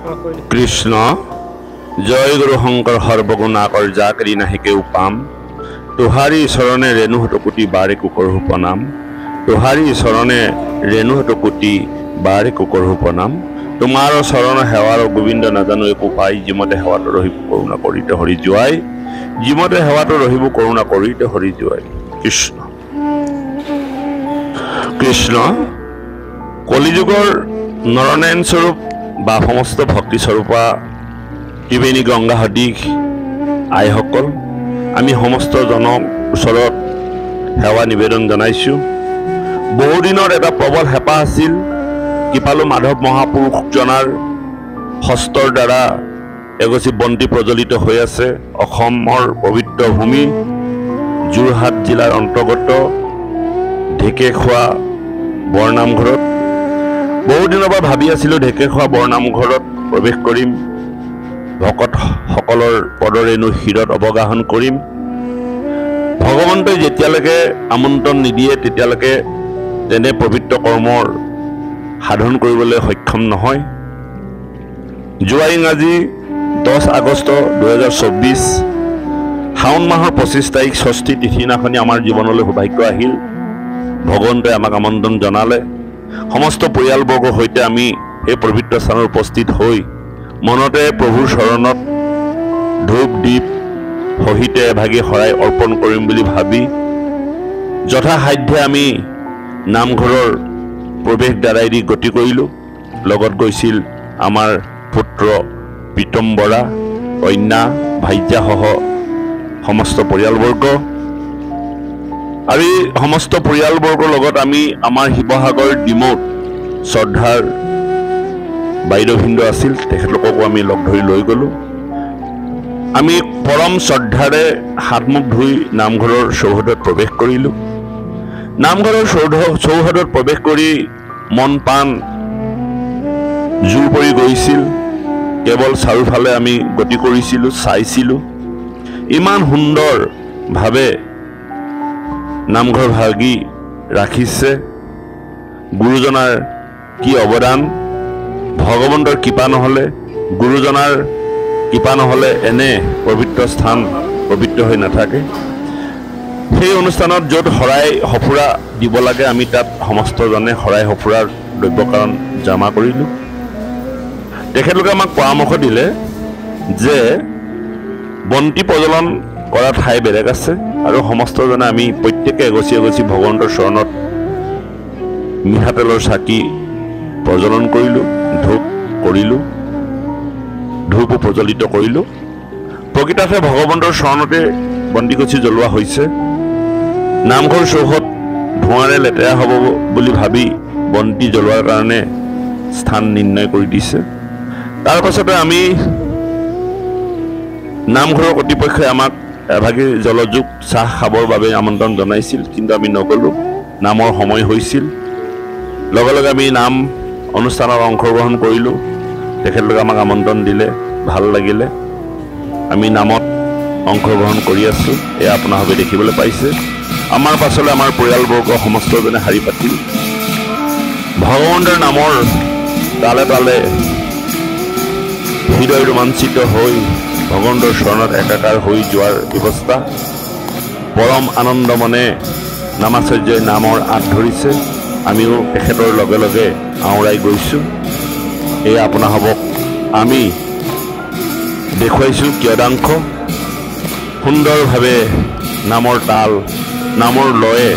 কৃষ্ণ জয় গুৰু শঙ্কৰ সৰ্বগুণাকৰ জাকৰি নাহিকেও পাম তোহাৰী চৰণে ৰেণুহত কোটি বাৰে কুকৰহু প্ৰণাম তোহাৰী চৰণে ৰেণুহত কোটি বাৰে কুকৰহু প্ৰণাম তোমাৰ চৰণ সেৱাৰ গোবিন্দ নাজানো একো পাই যিমতে সেৱাটো ৰহিব কৰোণা কৰিতে হৰি জোৱাই যিমতে সেৱাটো ৰহিব কৰোণা কৰিতে হৰি জোৱাই কৃষ্ণ কৃষ্ণ কলিযুগৰ নৰনাৰায়ণ স্বৰূপ বা সমস্ত ভক্তি স্বৰূপা ত্ৰিবেণী গংগা সদৃশ আইসকল আমি সমস্ত জনক ওচৰত সেৱা নিবেদন জনাইছোঁ বহুদিনৰ এটা প্ৰবল হেঁপাহ আছিল কৃপালু মাধৱ মহাপুৰুষজনাৰ হস্তৰ দ্বাৰা এগছি বন্তি প্ৰজ্বলিত হৈ আছে অসমৰ পবিত্ৰ ভূমি যোৰহাট জিলাৰ অন্তৰ্গত ঢেকেখোৱা বৰনামঘৰত বহুদিনৰ পৰা ভাবি আছিলোঁ ঢেকেখোৱা বৰনামঘৰত প্ৰৱেশ কৰিম ভকতসকলৰ পদৰেণু শিৰত অৱগাহন কৰিম ভগৱন্তই যেতিয়ালৈকে আমন্ত্ৰণ নিদিয়ে তেতিয়ালৈকে তেনে পবিত্ৰ কৰ্মৰ সাধন কৰিবলৈ সক্ষম নহয় যোৱা ইংৰাজী 10 আগষ্ট 2024 শাওণ মাহৰ 25 তাৰিখ ষষ্ঠী তিথিনাখনি আমাৰ জীৱনলৈ সৌভাগ্য আহিল ভগৱন্তই আমাক আমন্ত্ৰণ জনালে সমস্ত পৰিয়ালবৰ্গৰ সৈতে আমি এই পবিত্ৰ স্থানত উপস্থিত হৈ মনতে প্ৰভুৰ চৰণত ধূপ দীপ সহিতে এভাগি শৰাই অৰ্পণ কৰিম বুলি ভাবি যথাসাধ্যে আমি নামঘৰৰ প্ৰৱেশ দ্বাৰাইদি গতি কৰিলোঁ লগত গৈছিল আমাৰ পুত্ৰ প্ৰীতম বৰা কন্যা ভাইজাসহ সমস্ত পৰিয়ালবৰ্গ আৰু এই সমস্ত পৰিয়ালবৰ্গৰ লগত আমি আমাৰ শিৱসাগৰ ডিমৌত শ্ৰদ্ধাৰ বাইদেউভিন্দ আছিল তেখেতলোককো আমি লগ ধৰি লৈ গ'লোঁ আমি পৰম শ্ৰদ্ধাৰে হাত মুখ ধুই নামঘৰৰ চৌহদত প্ৰৱেশ কৰিলোঁ নামঘৰৰ চৌহদত প্ৰৱেশ কৰি মন প্ৰাণ জোৰ পৰি গৈছিল কেৱল চাৰিওফালে আমি গতি কৰিছিলোঁ চাইছিলোঁ ইমান সুন্দৰভাৱে নামঘৰ ভাগি ৰাখিছে গুৰুজনাৰ কি অৱদান ভগৱন্তৰ কৃপা নহ'লে গুৰুজনাৰ কৃপা নহ'লে এনে পবিত্ৰ স্থান পবিত্ৰ হৈ নাথাকে সেই অনুষ্ঠানত য'ত শৰাই সঁফুৰা দিব লাগে আমি তাত সমস্তজনে শৰাই সঁফুৰাৰ দ্ৰব্যকাৰণ জমা কৰিলোঁ তেখেতলোকে আমাক পৰামৰ্শ দিলে যে বন্তি প্ৰজ্বলন কৰা ঠাই বেলেগ আছে আৰু সমস্তজনে আমি প্ৰত্যেকে এগছি এগছি ভগৱন্তৰ চৰণত মিঠাতেলৰ চাকি প্ৰজ্বলন কৰিলোঁ ধূপ কৰিলোঁ ধূপ প্ৰজ্বলিত কৰিলোঁ প্ৰকৃতাৰ্থে ভগৱন্তৰ চৰণতে বন্তিগছি জ্বলোৱা হৈছে নামঘৰ চৌহদ ধোঁৱাৰে লেতেৰা হ'ব বুলি ভাবি বন্তি জ্বলোৱাৰ কাৰণে স্থান নিৰ্ণয় কৰি দিছে তাৰ পাছতে আমি নামঘৰৰ কৰ্তৃপক্ষই আমাক এভাগি জলযোগ চাহ খাবৰ বাবে আমন্ত্ৰণ জনাইছিল কিন্তু আমি নগ'লোঁ নামৰ সময় হৈছিল লগে লগে আমি নাম অনুষ্ঠানত অংশগ্ৰহণ কৰিলোঁ তেখেতলোকে আমাক আমন্ত্ৰণ দিলে ভাল লাগিলে আমি নামত অংশগ্ৰহণ কৰি আছোঁ এয়া আপোনালোকে দেখিবলৈ পাইছে আমাৰ পাছলৈ আমাৰ পৰিয়ালবৰ্গ সমস্তজনে শাৰী পাতি ভগৱন্তৰ নামৰ তালে তালে হৃদয় ৰোমাঞ্চিত হৈ ভগৱন্তৰ চৰণত একাকাৰ হৈ যোৱাৰ ব্যৱস্থা পৰম আনন্দ মনে নামাচাৰ্যই নামৰ আঁত ধৰিছে আমিও তেখেতৰ লগে লগে আওৰাই গৈছোঁ এয়া আপোনাসৱক আমি দেখুৱাইছোঁ কিয়দাংশ সুন্দৰভাৱে নামৰ তাল নামৰ লয়ে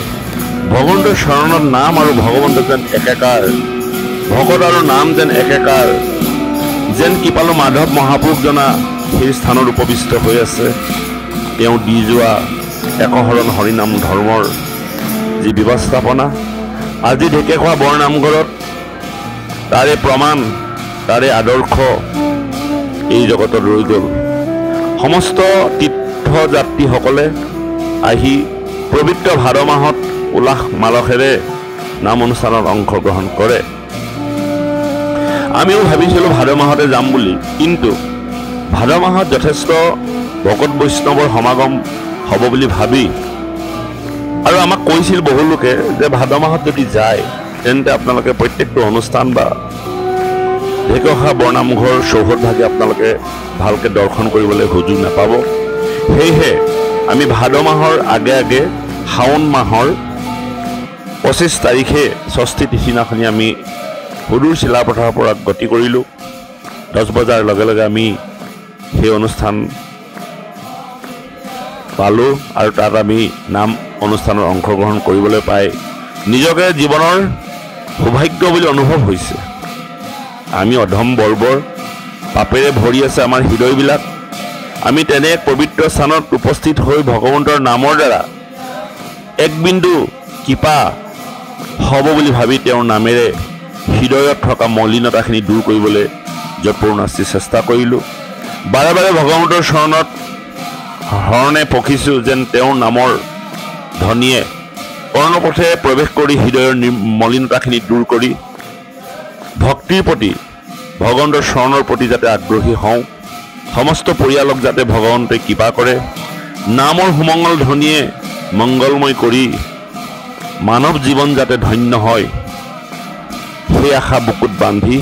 ভগৱন্তৰ চৰণত নাম আৰু ভগৱন্ত যেন একেকাৰ ভকত আৰু নাম যেন একেকাৰ যেন কৃপালু মাধৱ মহাপুৰুষজনা সেই স্থানত উপবিষ্ট হৈ আছে তেওঁ দি যোৱা একশৰণ হৰিনাম ধৰ্মৰ যি ব্যৱস্থাপনা আজি ঢেকেখোৱা বৰনামঘৰত তাৰে প্ৰমাণ তাৰে আদৰ্শ এই জগতত ৰৈ গ'ল সমস্ত তীৰ্থযাত্ৰীসকলে আহি পবিত্ৰ ভাদ মাহত উল্লাস মালসেৰে নাম অনুষ্ঠানত অংশগ্ৰহণ কৰে আমিও ভাবিছিলোঁ ভাদ মাহতে যাম বুলি কিন্তু ভাদ মাহত যথেষ্ট ভকত বৈষ্ণৱৰ সমাগম হ'ব বুলি ভাবি আৰু আমাক কৈছিল বহু লোকে যে ভাদ মাহত যদি যায় তেন্তে আপোনালোকে প্ৰত্যেকটো অনুষ্ঠান বা ঢেকীয়াখোৱা বৰনামঘৰ চৌহদভাগে আপোনালোকে ভালকৈ দৰ্শন কৰিবলৈ সুযোগ নাপাব। সেয়েহে আমি ভাদ মাহৰ আগে আগে শাওণ মাহৰ 25 তাৰিখে ষষ্ঠী তিথিনাখনি আমি সুদূৰ চিলাপথাৰৰ পৰা গতি কৰিলোঁ। 10 বজাৰ লগে লগে আমি সেই অনুষ্ঠান পালোঁ আৰু তাত আমি নাম অনুষ্ঠানত অংশগ্ৰহণ কৰিবলৈ পাই নিজকে জীৱনৰ সৌভাগ্য বুলি অনুভৱ হৈছে। আমি অধম বৰ্বৰ পাপেৰে ভৰি আছে আমাৰ হৃদয়বিলাক। আমি তেনে এক পবিত্ৰ স্থানত উপস্থিত হৈ ভগৱন্তৰ নামৰ দ্বাৰা এক বিন্দু কৃপা হ'ব বুলি ভাবি তেওঁৰ নামেৰে হৃদয়ত থকা মলিনতাখিনি দূৰ কৰিবলৈ যৎপৰোনাস্তি চেষ্টা কৰিলোঁ। বাৰে বাৰে ভগৱন্তৰ চৰণত শৰণে পখিছোঁ যেন তেওঁৰ নামৰ ধ্বনিয়ে কৰ্ণপথে প্ৰৱেশ কৰি হৃদয়ৰ মলিনতাখিনি দূৰ কৰি ভক্তিৰ প্ৰতি ভগৱন্তৰ চৰণৰ প্ৰতি যাতে আগ্ৰহী হওঁ। সমস্ত পৰিয়ালক যাতে ভগৱন্তে কৃপা কৰে। নামৰ সুমংগল ধ্বনিয়ে মংগলময় কৰি মানৱ জীৱন যাতে ধন্য হয়, সেই আশা বুকুত বান্ধি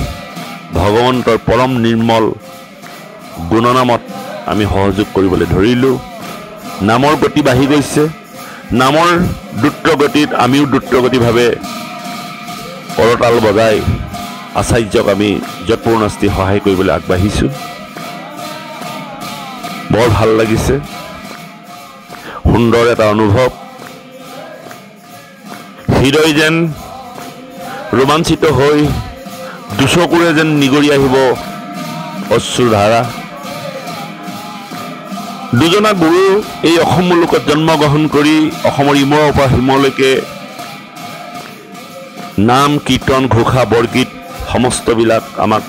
ভগৱন্তৰ পৰম নিৰ্মল গুণনামত আমি সহযোগ কৰিবলৈ ধৰিলোঁ। নামৰ গতি বাঢ়ি গৈছে। নামৰ দ্ৰুতগতিত আমিও দ্ৰুতগতিভাৱে কৰতাল বজাই আচাৰ্যক আমি যৎপৰোনাস্তি সহায় কৰিবলৈ আগবাঢ়িছোঁ। বৰ ভাল লাগিছে, সুন্দৰ এটা অনুভৱ। হৃদয় যেন ৰোমাঞ্চিত হৈ দুচকুৰে যেন নিগৰি আহিব অশ্ৰুধাৰা। দুজনা গুৰু এই অসম মুলুকত জন্মগ্ৰহণ কৰি অসমৰ ইমূৰৰ পৰা সিমূৰলৈকে নাম কীৰ্তন ঘোষা বৰগীত সমস্তবিলাক আমাক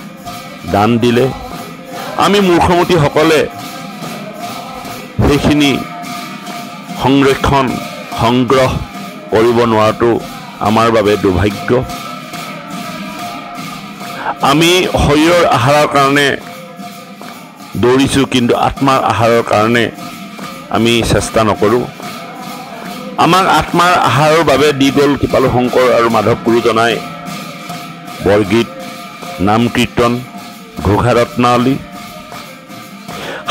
দান দিলে। আমি মূৰ্খমতীসকলে সেইখিনি সংৰক্ষণ সংগ্ৰহ কৰিব নোৱাৰাটো আমাৰ বাবে দুৰ্ভাগ্য। আমি শৰীৰৰ আহাৰৰ কাৰণে দৌৰিছোঁ, কিন্তু আত্মাৰ আহাৰৰ কাৰণে আমি চেষ্টা নকৰোঁ। আমাক আত্মাৰ আহাৰৰ বাবে দি গ'ল কৃপালু শংকৰ আৰু মাধৱ গুৰুজনাই বৰগীত, নাম কীৰ্তন, ঘোষা ৰত্নাৱলী।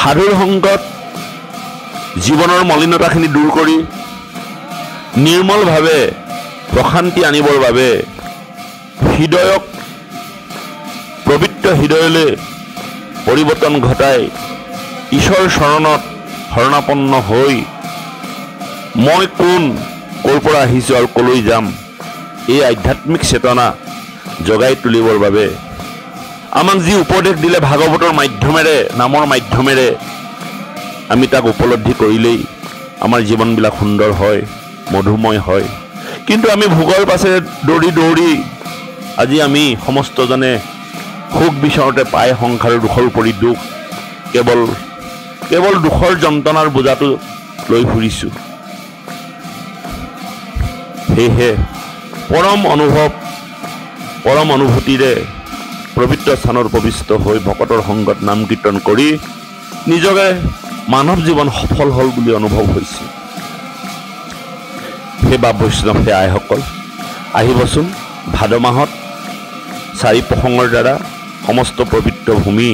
সাধুৰ সংগত জীৱনৰ মলিনতাখিনি দূৰ কৰি নিৰ্মলভাৱে প্ৰশান্তি আনিবৰ বাবে হৃদয়ক পবিত্ৰ হৃদয়লৈ পৰিৱৰ্তন ঘটাই ঈশ্বৰ চৰণত শৰণাপন্ন হৈ মই কোন, ক'ৰ পৰা আহিছোঁ আৰু ক'লৈ যাম, এই আধ্যাত্মিক চেতনা জগাই তুলিবৰ বাবে আমাক যি উপদেশ দিলে ভাগৱতৰ মাধ্যমেৰে, নামৰ মাধ্যমেৰে, আমি তাক উপলব্ধি কৰিলেই আমাৰ জীৱনবিলাক সুন্দৰ হয়, মধুময় হয়। কিন্তু আমি ভোগৰ পাছেৰে দৌৰি দৌৰি আজি আমি সমস্তজনে সুখ বিচাৰোঁতে পাই সংসাৰৰ দুখৰ উপৰি দুখ, কেৱল দুখৰ যন্ত্ৰণাৰ বোজাটো লৈ ফুৰিছোঁ। সেয়েহে পৰম অনুভূতিৰে পবিত্ৰ স্থানত উপবিষ্ট হৈ ভকতৰ সংগত নাম কীৰ্তন কৰি নিজকে মানৱ জীৱন সফল হ'ল বুলি অনুভৱ হৈছে। সেই বাপ বৈষ্ণৱ, সেই আইসকল আহিবচোন। ভাদ মাহত 4 প্ৰসংগৰ দ্বাৰা সমস্ত পবিত্ৰ ভূমি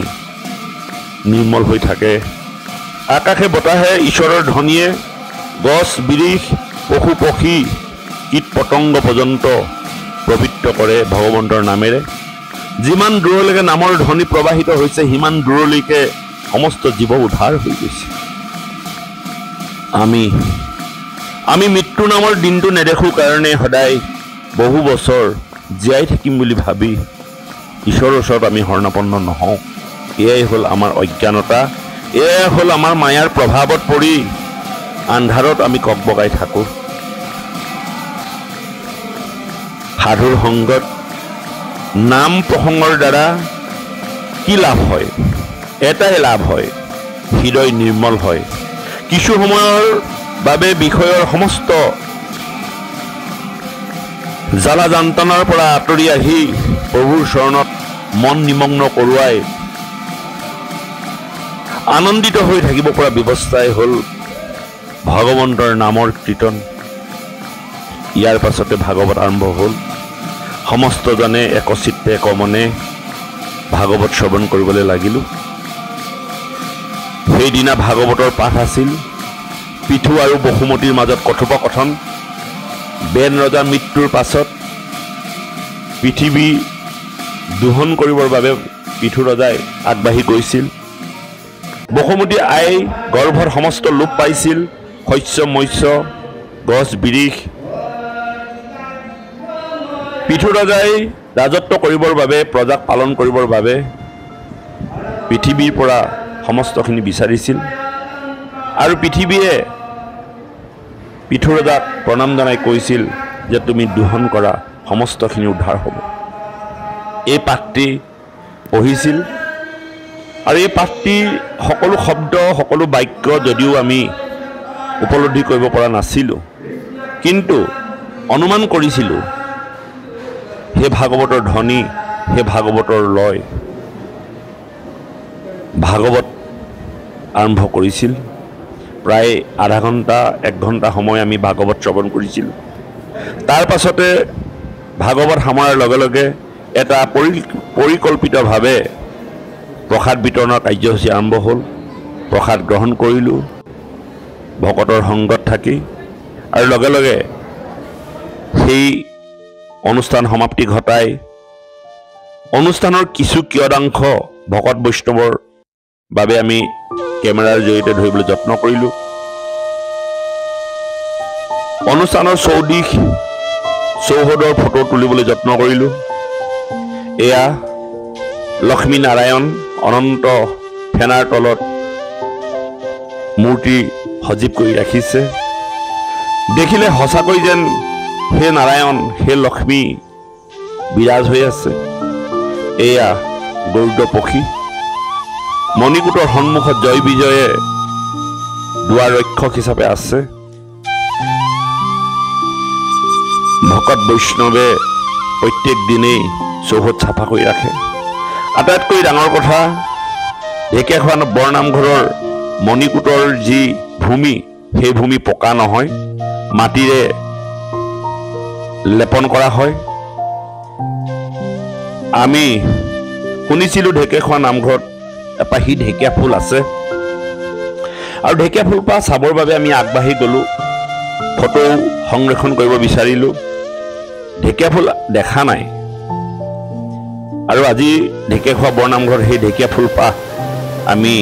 নিৰ্মল হৈ থাকে। আকাশে বতাহে ঈশ্বৰৰ ধ্বনিয়ে গছ বিৰিখ পশু পক্ষী কীট পতংগ পৰ্যন্ত পবিত্ৰ কৰে ভগৱন্তৰ নামেৰে। যিমান দূৰলৈকে নামৰ ধ্বনি প্ৰবাহিত হৈছে, সিমান দূৰলৈকে সমস্ত জীৱ উদ্ধাৰ হৈ গৈছে। আমি মৃত্যু নামৰ দিনটো নেদেখোঁ কাৰণে সদায় বহু বছৰ জীয়াই থাকিম বুলি ভাবি ঈশ্বৰৰ ওচৰত আমি শৰণাপন্ন নহওঁ। এয়াই হ'ল আমাৰ অজ্ঞানতা, এয়াই হ'ল আমাৰ মায়াৰ প্ৰভাৱত পৰি আন্ধাৰত আমি ককবকাই থাকোঁ। সাধুৰ সংগত নাম প্ৰসংগৰ দ্বাৰা কি লাভ হয়? এটাই লাভ হয়, হৃদয় নিৰ্মল হয়। কিছু সময়ৰ বাবে বিষয়ৰ সমস্ত জ্বালা যন্ত্ৰণাৰ পৰা আঁতৰি আহি প্ৰভুৰ চৰণত মন নিমগ্ন কৰোৱাই আনন্দিত হৈ থাকিব পৰা ব্যৱস্থাই হ'ল ভগৱন্তৰ নামৰ কীৰ্তন। ইয়াৰ পাছতে ভাগৱত আৰম্ভ হ'ল। সমস্তজনে একচিত্তে একমনে ভাগৱত শ্ৰৱণ কৰিবলৈ লাগিলোঁ। সেইদিনা ভাগৱতৰ পাঠ আছিল পিঠু আৰু বসুমতীৰ মাজত কথোপকথন। বেন ৰজাৰ মৃত্যুৰ পাছত পৃথিৱী দোহন কৰিবৰ বাবে পিঠু ৰজাই আগবাঢ়ি গৈছিল। বসুমতী আই গৰ্ভত সমস্ত লোপ পাইছিল, শস্য মৎস্য গছ বিৰিখ। পিঠু ৰজাই ৰাজত্ব কৰিবৰ বাবে, প্ৰজাক পালন কৰিবৰ বাবে পৃথিৱীৰ পৰা সমস্তখিনি বিচাৰিছিল আৰু পৃথিৱীয়ে পিঠু ৰজাক প্ৰণাম জনাই কৈছিল যে তুমি দোহন কৰা সমস্তখিনি উদ্ধাৰ হ'ব। এই পাঠটি পঢ়িছিল আৰু এই পাঠটিৰ সকলো শব্দ, সকলো বাক্য যদিও আমি উপলব্ধি কৰিব পৰা নাছিলোঁ, কিন্তু অনুমান কৰিছিলোঁ সেই ভাগৱতৰ ধ্বনি, সেই ভাগৱতৰ লয়। ভাগৱত আৰম্ভ কৰিছিল। প্ৰায় আধা ঘণ্টা 1 ঘণ্টা সময় আমি ভাগৱত শ্ৰৱণ কৰিছিলোঁ। তাৰ পাছতে ভাগৱত সামৰাৰ লগে লগে এটা পৰিকল্পিতভাৱে প্ৰসাদ বিতৰণৰ কাৰ্যসূচী আৰম্ভ হ'ল। প্ৰসাদ গ্ৰহণ কৰিলোঁ ভকতৰ সংগত থাকি, আৰু লগে লগে সেই অনুষ্ঠান সমাপ্তি ঘটাই অনুষ্ঠানৰ কিছু কিয়দাংশ ভকত বৈষ্ণৱৰ বাবে আমি কেমেৰাৰ জৰিয়তে ধৰিবলৈ যত্ন কৰিলোঁ। অনুষ্ঠানৰ চৌদিশ চৌহদৰ ফটো তুলিবলৈ যত্ন কৰিলোঁ। এয়া লক্ষ্মী নাৰায়ণ অনন্ত ফেনাৰ তলত মূৰ্তি সজীৱ কৰি ৰাখিছে। দেখিলে সঁচাকৈ যেন হে নাৰায়ণ, হে লক্ষ্মী বিৰাজ হৈ আছে। এয়া গৰুড পক্ষী মণিকূটৰ সন্মুখত জয় বিজয়ে দুৱাৰ ৰক্ষক হিচাপে আছে। ভকত বৈষ্ণৱে প্ৰত্যেক দিনেই চৌহদ চাফা কৰি ৰাখে। আটাইতকৈ ডাঙৰ কথা, ঢেকীয়াখোৱা বৰনামঘৰৰ মণিকূটৰ যি ভূমি, সেই ভূমি পকা নহয়, মাটিৰে লেপন কৰা হয়। আমি শুনিছিলোঁ ঢেকীয়াখোৱা নামঘৰত এপাহি ঢেকীয়া ফুল আছে, আৰু ঢেকীয়া ফুলপাহ চাবৰ বাবে আমি আগবাঢ়ি গ'লোঁ। ফটো সংৰক্ষণ কৰিব বিচাৰিলোঁ। ঢেকীয়া ফুল দেখা নাই, আৰু আজি ঢেকীয়াখোৱা বৰনামঘৰত সেই ঢেকীয়া ফুলপাহ আমি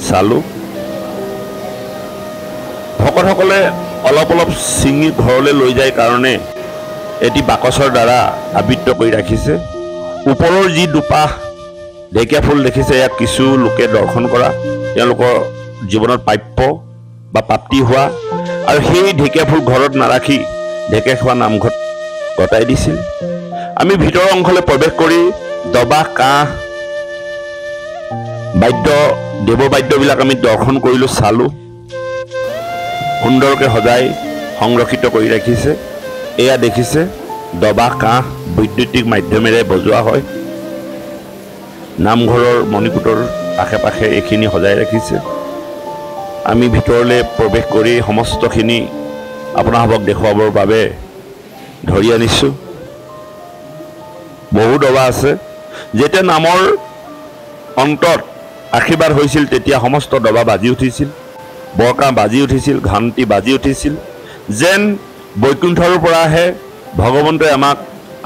চালোঁ। ভকতসকলে অলপ অলপ ছিঙি ঘৰলৈ লৈ যায় কাৰণে এটি বাকচৰ দ্বাৰা আবৃত কৰি ৰাখিছে। ওপৰৰ যি দুপাহ ঢেকীয়া ফুল দেখিছে, ইয়াক কিছু লোকে দৰ্শন কৰা, তেওঁলোকৰ জীৱনত প্ৰাপ্য বা প্ৰাপ্তি হোৱা, আৰু সেই ঢেকীয়া ফুল ঘৰত নাৰাখি ঢেকীয়াখোৱা নামঘৰত গতাই দিছিল। আমি ভিতৰৰ অংশলৈ প্ৰৱেশ কৰি দবা, কাঁহ, বাদ্য, দেৱবাদ্যবিলাক আমি দৰ্শন কৰিলোঁ, চালোঁ। সুন্দৰকৈ সজাই সংৰক্ষিত কৰি ৰাখিছে। এয়া দেখিছে দবা, কাঁহ বৈদ্যুতিক মাধ্যমেৰে বজোৱা হয়। নামঘৰৰ মণিকূটৰ আশে পাশে এইখিনি সজাই ৰাখিছে। আমি ভিতৰলৈ প্ৰৱেশ কৰি সমস্তখিনি আপোনালোকক দেখুৱাবৰ বাবে ধৰি আনিছোঁ। বহু দবা আছে। যেতিয়া নামৰ অন্তত আশীৰ্বাদ হৈছিল, তেতিয়া সমস্ত দবা বাজি উঠিছিল, বৰকাঁ বাজি উঠিছিল, ঘণ্টি বাজি উঠিছিল, যেন বৈকুণ্ঠৰ পৰাহে ভগৱন্তই আমাক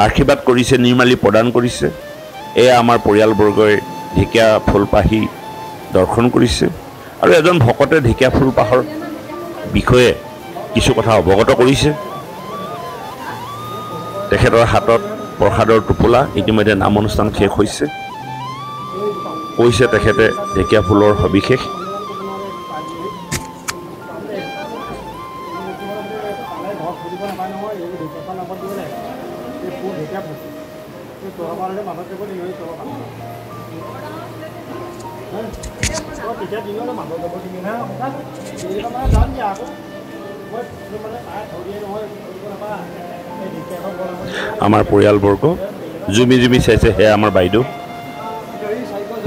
আশীৰ্বাদ কৰিছে, নিৰ্মালি প্ৰদান কৰিছে। এয়া আমাৰ পৰিয়ালবৰ্গই ঢেকীয়া ফুলপাহি দৰ্শন কৰিছে, আৰু এজন ভকতে ঢেকীয়া ফুলপাহৰ বিষয়ে কিছু কথা অৱগত কৰিছে। তেখেতৰ হাতত প্ৰসাদৰ টোপোলা। ইতিমধ্যে নাম অনুষ্ঠান শেষ হৈছে। কৈছে তেখেতে ঢেকীয়া ফুলৰ সবিশেষ। আমাৰ পৰিয়ালবৰ্গ জুমি জুমি চাইছে। সেয়া আমাৰ বাইদেউ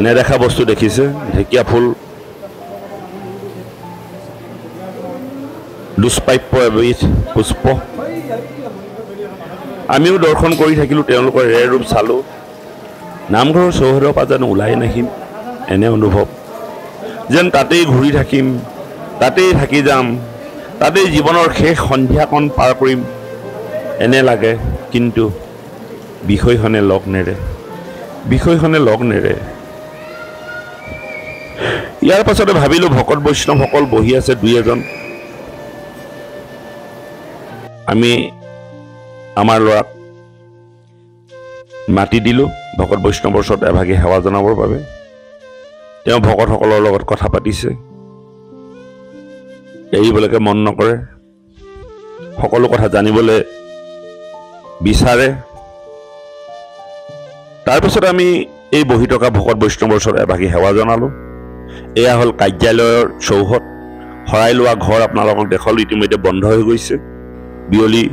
নেদেখা বস্তু দেখিছে। ঢেকীয়া ফুল দুষ্প্ৰাপ্য এবিধ পুষ্প। আমিও দৰ্শন কৰি থাকিলোঁ, তেওঁলোকৰ ৰেৰ ৰূপ চালোঁ। নামঘৰৰ চৌহদৰ পৰা যেন ওলাই নাহিম এনে অনুভৱ, যেন তাতেই ঘূৰি থাকিম, তাতেই থাকি যাম, তাতেই জীৱনৰ শেষ সন্ধিয়াকণ পাৰ কৰিম এনে লাগে। কিন্তু বিষয়খনে লগ নেৰে, বিষয়খনে লগ নেৰে। ইয়াৰ পাছতে ভাবিলোঁ ভকত বৈষ্ণৱসকল বহি আছে দুই এজন, আমি আমাৰ ল'ৰাক মাতি দিলোঁ ভকত বৈষ্ণৱৰ ওচৰত এভাগি সেৱা জনাবৰ বাবে। তেওঁ ভকতসকলৰ লগত কথা পাতিছে, এৰিবলৈকে মন নকৰে, সকলো কথা জানিবলৈ বিচাৰে। তাৰপিছত আমি এই বহি থকা ভকত বৈষ্ণৱৰ ওচৰত এভাগি সেৱা জনালোঁ। এয়া হ'ল কাৰ্যালয়ৰ চৌহদ, শৰাই লোৱা ঘৰ আপোনালোকক দেখালোঁ, ইতিমধ্যে বন্ধ হৈ গৈছে। বিয়লি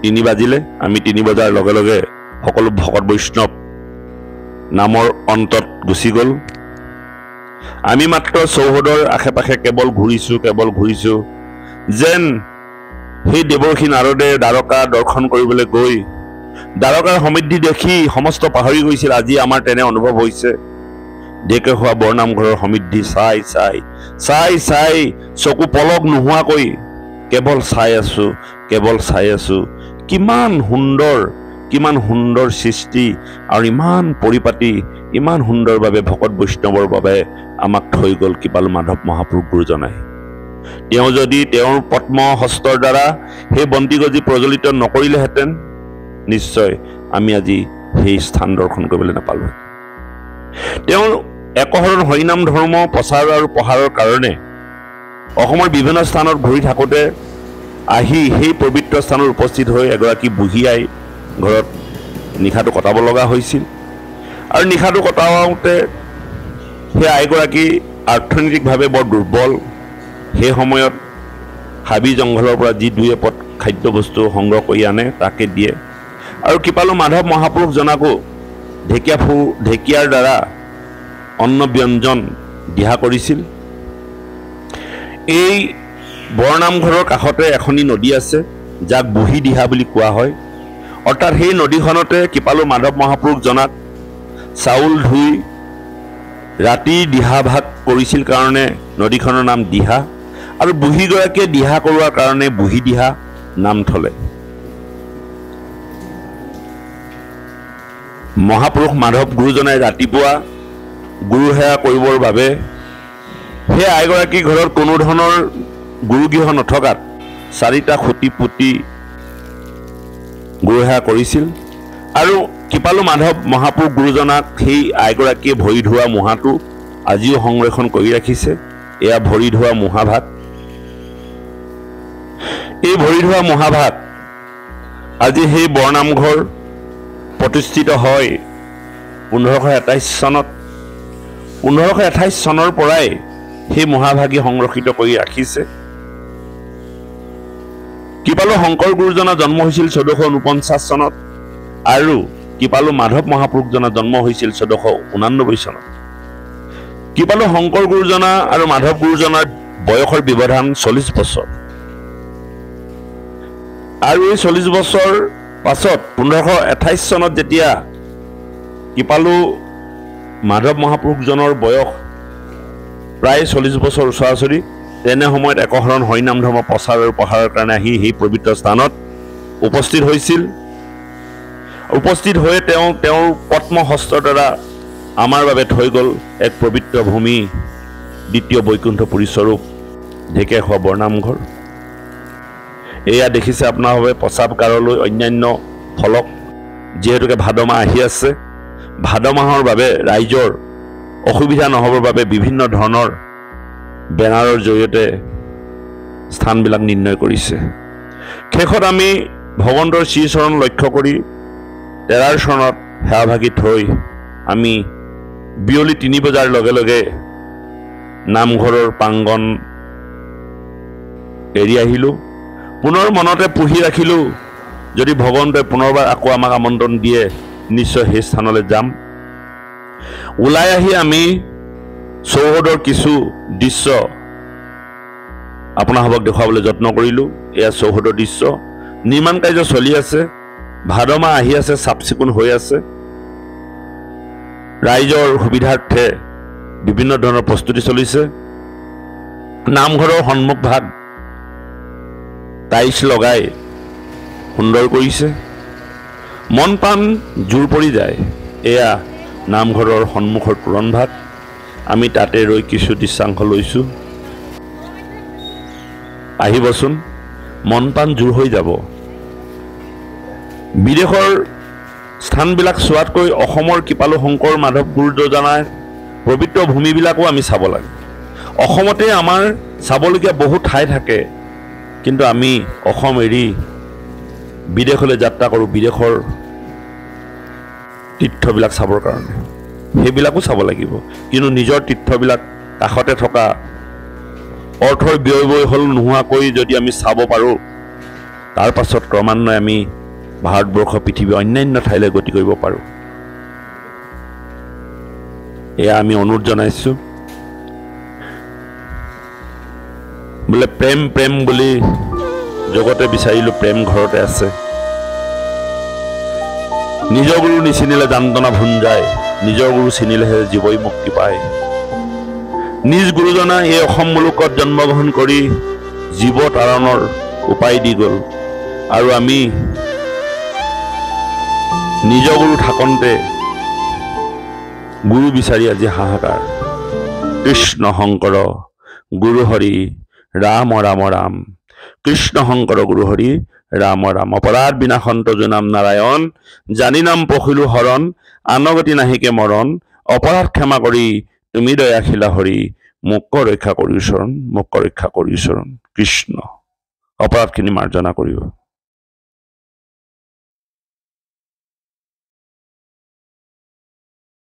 3 বাজিলে, আমি 3 বজাৰ লগে লগে সকলো ভকত বৈষ্ণৱ নামৰ অন্তত গুচি গ'ল। আমি মাত্ৰ চৌহদৰ আশে পাশে কেৱল ঘূৰিছোঁ, যেন সেই দেৱৰ্ষি নাৰদে দ্বাৰকা দৰ্শন কৰিবলৈ গৈ দ্বাৰকাৰ সমৃদ্ধি দেখি সমস্ত পাহৰি গৈছিল। আজি আমাৰ তেনে অনুভৱ হৈছে। ঢেকীয়াখোৱা বৰনামঘৰৰ সমৃদ্ধি চাই চকু পলক নোহোৱাকৈ কেৱল চাই আছো। কিমান সুন্দৰ সৃষ্টি আৰু ইমান পৰিপাটি, ইমান সুন্দৰভাৱে ভকত বৈষ্ণৱৰ বাবে আমাক থৈ গ'ল কৃপালু মাধৱ মহাপুৰুষ গুৰুজনাই। তেওঁ যদি তেওঁৰ পদ্ম হস্তৰ দ্বাৰা সেই বন্তিগজি প্ৰজ্বলিত নকৰিলেহেঁতেন, নিশ্চয় আমি আজি সেই স্থান দৰ্শন কৰিবলৈ নাপালোঁ। তেওঁ একশৰণ হৰিনাম ধৰ্ম প্ৰচাৰ আৰু প্ৰসাৰৰ কাৰণে অসমৰ বিভিন্ন স্থানত ঘূৰি থাকোঁতে আহি সেই পবিত্ৰ স্থানত উপস্থিত হৈ এগৰাকী বুঢ়ী আই ঘৰত নিশাটো কটাব লগা হৈছিল। আৰু নিশাটো কটাওঁতে সেই আইগৰাকী অৰ্থনৈতিকভাৱে বৰ দুৰ্বল। সেই সময়ত হাবি জংঘলৰ পৰা যি দুই এপদ খাদ্যবস্তু সংগ্ৰহ কৰি আনে তাকে দিয়ে। আৰু কৃপালু মাধৱ মহাপুৰুষজনাকো ঢেকীয়াৰ দ্বাৰা অন্ন ব্যঞ্জন দিহা কৰিছিল। এই বৰনামঘৰৰ কাষতে এখনি নদী আছে, যাক বুঢ়ী দিহা বুলি কোৱা হয়। অৰ্থাৎ সেই নদীখনতে কৃপালু মাধৱ মহাপুৰুষজনাক চাউল ধুই ৰাতি দিহা ভাগ কৰিছিল কাৰণে নদীখনৰ নাম দিহা, আৰু বুঢ়ীগৰাকীয়ে দিহা কৰোৱাৰ কাৰণে বুঢ়ী দিহা নাম থলে। মহাপুৰুষ মাধৱ গুৰুজনাই ৰাতিপুৱা গুৰু সেৱা কৰিবৰ বাবে সেই আইগৰাকীৰ ঘৰত কোনো ধৰণৰ গুৰুগৃহ নথকাত 4টা খুঁটি পুতি গুৰু সেৱা কৰিছিল। আৰু কৃপালু মাধৱ মহাপুৰুষ গুৰুজনাক সেই আইগৰাকীয়ে ভৰি ধোৱা মুহাটো আজিও সংৰক্ষণ কৰি ৰাখিছে। এয়া ভৰি ধোৱা মুহাভাগ। এই ভৰি ধোৱা মুহাভাগ আজি সেই বৰনামঘৰ প্ৰতিষ্ঠিত হয় 1528 চনত। 1528 চনৰ পৰাই সেই মহাভাগী সংৰক্ষিত কৰি ৰাখিছে। কৃপালু শংকৰ গুৰুজনা জন্ম হৈছিল 1449 চনত আৰু কৃপালু মাধৱ মহাপুৰুষজনা জন্ম হৈছিল 1489 চনত। কৃপালু শংকৰ গুৰুজনা আৰু মাধৱ গুৰুজনাৰ বয়সৰ ব্যৱধান 40 বছৰ। আৰু এই 40 বছৰ পাছত 1528 চনত যেতিয়া কৃপালু মাধৱ মহাপুৰুষজনৰ বয়স প্ৰায় 40 বছৰ ওচৰা-ওচৰি, তেনে সময়ত একশৰণ হৰিনাম ধৰ্ম প্ৰচাৰ আৰু প্ৰসাৰৰ কাৰণে আহি সেই পবিত্ৰ স্থানত উপস্থিত হৈছিল। উপস্থিত হৈ তেওঁৰ পদ্ম হস্তৰ দ্বাৰা আমাৰ বাবে থৈ গ'ল এক পবিত্ৰ ভূমি, দ্বিতীয় বৈকুণ্ঠপুৰী স্বৰূপ ঢেকীয়াখোৱা বৰনামঘৰ। এয়া দেখিছে আপোনাৰ বাবে প্ৰস্ৰাৱগাৰলৈ অন্যান্য ফলক। যিহেতুকে ভাদ মাহ আহি আছে, ভাদ মাহৰ বাবে ৰাইজৰ অসুবিধা নহ'বৰ বাবে বিভিন্ন ধৰণৰ বেনাৰৰ জৰিয়তে স্থানবিলাক নিৰ্ণয় কৰিছে। শেষত আমি ভগৱন্তৰ শ্ৰীচৰণ লক্ষ্য কৰি 13 চৰণত সেৱাভাগি থৈ আমি বিয়লি 3 বজাৰ লগে লগে নামঘৰৰ প্ৰাংগণ এৰি আহিলোঁ। পুনৰ মনতে পুহি ৰাখিলোঁ, যদি ভগৱন্তই পুনৰবাৰ আকৌ আমাক আমন্ত্ৰণ দিয়ে নিশ্চয় সেই স্থানলৈ যাম। ওলাই আহি আমি চৌহদৰ কিছু দৃশ্য আপোনালোকক দেখুৱাবলৈ যত্ন কৰিলোঁ। এয়া চৌহদৰ দৃশ্য। নিৰ্মাণ কাৰ্য চলি আছে, ভাদ মাহ আহি আছে, চাফ চিকুণ হৈ আছে। ৰাইজৰ সুবিধাৰ্থে বিভিন্ন ধৰণৰ প্ৰস্তুতি চলিছে। নামঘৰৰ সন্মুখ ভাগ টাইলছ লগাই সুন্দৰ কৰিছে। মন প্ৰাণ জোৰ পৰি যায়। এয়া নামঘৰৰ সন্মুখৰ তোৰণ ভাগ। আমি তাতে ৰৈ কিছু দৃশ্যাংশ লৈছোঁ। আহিবচোন, মন প্ৰাণ জোৰ হৈ যাব। বিদেশৰ স্থানবিলাক চোৱাতকৈ অসমৰ কৃপালু শংকৰ মাধৱ গুৰুজনাৰ পবিত্ৰ ভূমিবিলাকো আমি চাব লাগে। অসমতে আমাৰ চাবলগীয়া বহু ঠাই থাকে, কিন্তু আমি অসম এৰি বিদেশলৈ যাত্ৰা কৰোঁ বিদেশৰ তীৰ্থবিলাক চাবৰ কাৰণে। সেইবিলাকো চাব লাগিব, কিন্তু নিজৰ তীৰ্থবিলাক কাষতে থকা অৰ্থৰ ব্যয়বহুল নোহোৱাকৈ যদি আমি চাব পাৰোঁ, তাৰ পাছত ক্ৰমান্বয়ে আমি ভাৰতবৰ্ষ পৃথিৱীৰ অন্যান্য ঠাইলৈ গতি কৰিব পাৰোঁ। এয়া আমি অনুৰোধ জনাইছোঁ। বোলে প্ৰেম প্ৰেম বুলি জগতে বিচাৰিলোঁ, প্ৰেম ঘৰতে আছে। নিজৰ গুৰু নিচিনিলে যান্তনা ভুন যায়, নিজৰ গুৰু চিনিলেহে জীৱই মুক্তি পায়। নিজ গুৰুজনা এই অসম মুলুকত জন্মগ্ৰহণ কৰি জীৱ তাৰণৰ উপায় দি গ'ল, আৰু আমি নিজ গুৰু থাকন্তে গুৰু বিচাৰি আজি হাহাকাৰ। কৃষ্ণ শংকৰ গুৰু হৰি ৰাম ৰাম ৰাম, কৃষ্ণ শংকৰ গুৰু হৰি ৰাম ৰাম। অপৰাধ বিনাশন্ত জুনাম নাৰায়ণ, জানি নাম পখিলো হৰণ, আনগতি নাহিকে মৰণ। অপৰাধ ক্ষমা কৰি তুমি দয়াশীলা হৰি, মোক ৰক্ষা কৰিও চৰণ, মোক ৰক্ষা কৰিও চৰণ। কৃষ্ণ অপৰাধখিনি মাৰ্জনা কৰিব।